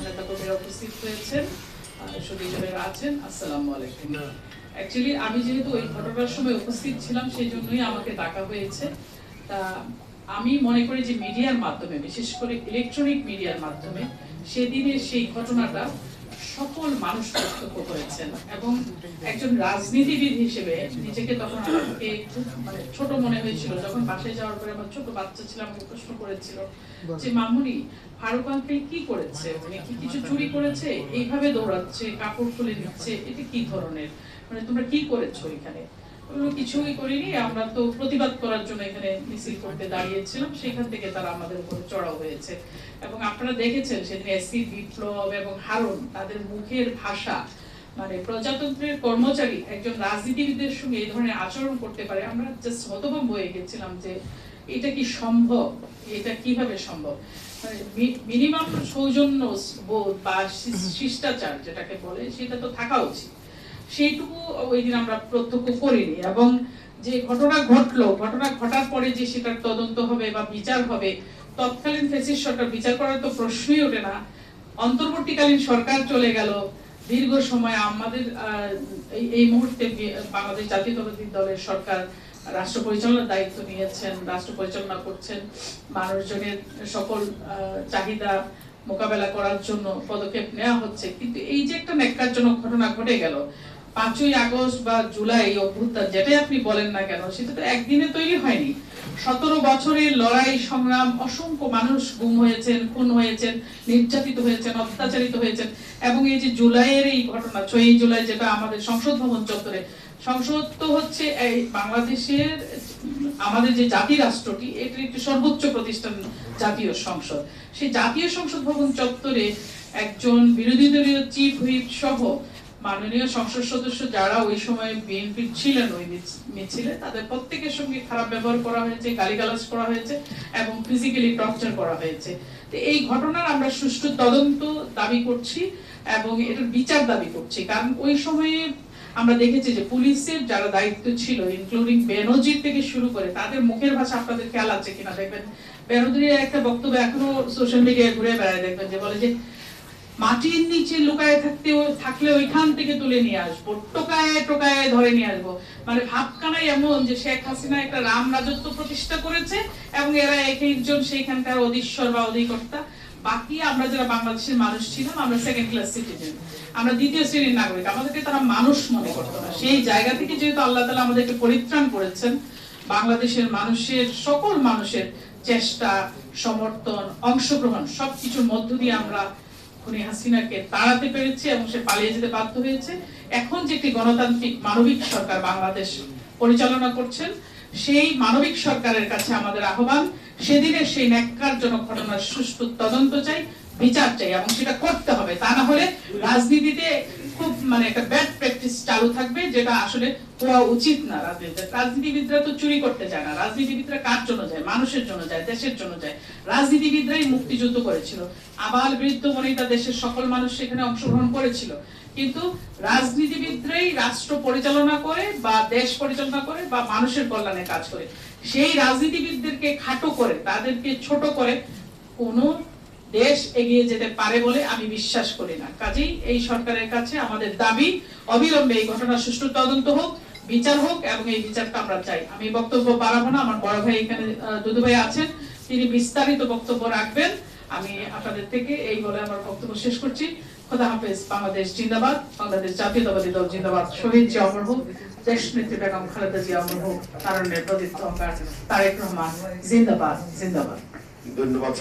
নেতাকর্মীরা উপস্থিত হয়েছেন, সুদীজনেরা আছেন, আসসালামু আলাইকুম। অ্যাকচুয়ালি আমি যেহেতু ওই ঘটনার সময় উপস্থিত ছিলাম সেই জন্যই আমাকে ডাকা হয়েছে। তা আমি মনে করি যে মিডিয়ার মাধ্যমে, বিশেষ করে ইলেকট্রনিক মিডিয়ার মাধ্যমে সেদিনের সেই ঘটনাটা সকল মানুষ প্রত্যক্ষ করেছেন এবং একজন রাজনীতিবিদ হিসেবে নিজেকে তখন আমাকে খুব ছোট মনে হয়েছিল। যখন বাসায় যাওয়ার পরে আমার ছোট বাচ্চা ছিল, আমাকে প্রশ্ন করেছিল যে মামুনি, ফারুক আঙ্কেল কি করেছে, উনি কি কিছু চুরি করেছে, এইভাবে দৌড়াচ্ছে, কাপড় খুলে নিচ্ছে, এটা কি ধরনের, তোমরা কি করেছো এখানে? কিছুই করিনি, আমরা তো প্রতিবাদ করার জন্য এখানে মিছিল করতে দাঁড়িয়েছিলাম। সেখান থেকে তারা আমাদের উপরে চড়াও হয়েছে এবং আপনারা দেখেছেন সেদিন এসি বিপ্লব এবং হারুন তাদের মুখের ভাষা, প্রজাতন্ত্রের কর্মচারী একজন রাজনীতিবিদের সঙ্গে এই ধরনের আচরণ করতে পারে। আমরা জাস্ট হতভম্ব হয়ে গেছিলাম যে এটা কি সম্ভব, এটা কিভাবে সম্ভব। মিনিমাম সৌজন্য বোধ বা শিষ্টাচার যেটাকে বলে সেটা তো থাকা উচিত, সেইটুকু ওই দিন আমরা প্রত্যক্ষ করিনি। এবং যে ঘটনা ঘটলো, ঘটনা ঘটার পরে যে সেটার তদন্ত হবে বা বিচার হবে, তৎকালীন ফ্যাসিস্ট সরকার বিচার করার তো প্রশ্নই ওঠে না। অন্তর্বর্তীকালীন সরকার চলে গেল, দীর্ঘ সময় আমাদের এই মুহূর্তে বাংলাদেশ জাতীয়তাবাদী দলের সরকার রাষ্ট্র পরিচালনার দায়িত্ব নিয়েছেন, রাষ্ট্র পরিচালনা করছেন, মানুষজনের সকল চাহিদা মোকাবেলা করার জন্য পদক্ষেপ নেওয়া হচ্ছে। কিন্তু এই যে একটা ন্যাক্কারজনক ঘটনা ঘটে গেল 5ই আগস্ট বা জুলাই অভ্যুত্থান যেটাই আপনি বলেন না কেন, সেটা তো একদিনে তৈরি হয়নি। 17 বছরের লড়াই সংগ্রাম, অসংখ্য মানুষ গুম হয়েছেন, খুন হয়েছেন, নির্যাতিত হয়েছেন, অত্যাচারিত হয়েছেন। এবং এই যে জুলাইয়ের এই ঘটনা, 6ই জুলাই, যেটা আমাদের সংসদ ভবন চত্বরে, সংসদ তো হচ্ছে এই বাংলাদেশের আমাদের যে জাতি রাষ্ট্রটি, এটির একটি সর্বোচ্চ প্রতিষ্ঠান জাতীয় সংসদ। সেই জাতীয় সংসদ ভবন চত্বরে একজন বিরোধী দলীয় চিফ হুইপ সহ মাননীয় সংসদ সদস্য যারা ওই সময় বিএনপি ছিলেন ওই মিছিলে, তাদের প্রত্যেকের সঙ্গে খারাপ ব্যবহার করা হয়েছে, গালিগালাজ করা হয়েছে এবং ফিজিক্যালি টর্চার করা হয়েছে। তো এই ঘটনার আমরা সুষ্ঠু তদন্ত দাবি করছি এবং এটার বিচার দাবি করছি। কারণ ওই সময়ে আমরা দেখেছি যে পুলিশের যারা দায়িত্ব ছিল, ইনক্লুডিং বেনজির থেকে শুরু করে, তাদের মুখের ভাষা আপনাদের খেয়াল আছে কিনা দেখবেন। বেনজিরের একটা বক্তব্য এখনো সোশ্যাল মিডিয়ায় ঘুরে বেড়ায়, দেখবেন যে বলে যে মাটির নিচে লুকায় থাকলে ওইখান থেকে তুলে নিয়ে আসবো, টোকায় টোকায় ধরে নিয়ে আসবো। ভাবখানাই এমন যে শেখ হাসিনা একটা রাম রাজত্ব প্রতিষ্ঠা করেছে এবং এরা এক একজন সেইখানকার অধীশ্বর বা অধিকর্তা। বাকি আমরা যারা বাংলাদেশের মানুষ ছিলাম, আমরা সেকেন্ড ক্লাস সিটিজেন, আমরা দ্বিতীয় শ্রেণীর নাগরিক, আমাদেরকে তারা মানুষ মনে করতো না। সেই জায়গা থেকে যেহেতু আল্লাহ তাআলা আমাদেরকে পরিত্রাণ করেছেন, বাংলাদেশের মানুষের, সকল মানুষের চেষ্টা, সমর্থন, অংশগ্রহণ সবকিছুর মধ্য দিয়ে আমরা খুনি হাসিনাকে তাড়াতে পেরেছি এবং সে পালিয়ে যেতে বাধ্য হয়েছে। এখন যে একটি গণতান্ত্রিক মানবিক সরকার বাংলাদেশ পরিচালনা করছেন, সেই মানবিক সরকারের কাছে আমাদের আহ্বান, সেদিনের সেই ন্যাক্কারজনক ঘটনার সুষ্ঠু তদন্ত চাই, বিচার চাই এবং সেটা করতে হবে। তা না হলে রাজনীতিতে খুব একটা ব্যাড প্র্যাকটিস চালু থাকবে, যেটা আসলে হওয়া উচিত না। রাজনীতিবিদরা তো চুরি করতে যায় না, রাজনীতিবিদরা কার জন্য যায়? মানুষের জন্য যায়, দেশের জন্য যায়। রাজনীতিবিদরাই মুক্তিযুদ্ধ করেছিল, আবাল বৃদ্ধ বনিতা দেশের সকল মানুষ সেখানে অংশগ্রহণ করেছিল। কিন্তু রাজনীতিবিদরাই রাষ্ট্র পরিচালনা করে বা দেশ পরিচালনা করে বা মানুষের কল্যাণে কাজ করে। সেই রাজনীতিবিদদেরকে খাটো করে, তাদেরকে ছোট করে কোনো দেশ এগিয়ে যেতে পারে বলে আমি বিশ্বাস করি না। কাজেই এই সরকারের কাছে আমাদের দাবি, অবিলম্বে এই ঘটনার সুষ্ঠু তদন্ত হোক, বিচার হোক এবং এই বিচারটা আমরা চাই। আমি বক্তব্য বাড়াবো না, আমার বড় ভাই এখানে দুদু ভাই আছেন, তিনি বিস্তারিত বক্তব্য রাখবেন। আমি আপনাদের থেকে এই বলে আমার বক্তব্য শেষ করছি। খোদা হাফেজ। বাংলাদেশ জিন্দাবাদ, বাংলাদেশ জাতীয়তাবাদী দল জিন্দাবাদ। শহীদ জিয়া অমর হোক, দেশ নেত্রী বেগম খালেদা জিয়া অমর হোক, তারুণ্যের প্রদীপ্ত অঙ্গার তারেক রহমান জিন্দাবাদ, জিন্দাবাদ। ধন্যবাদ।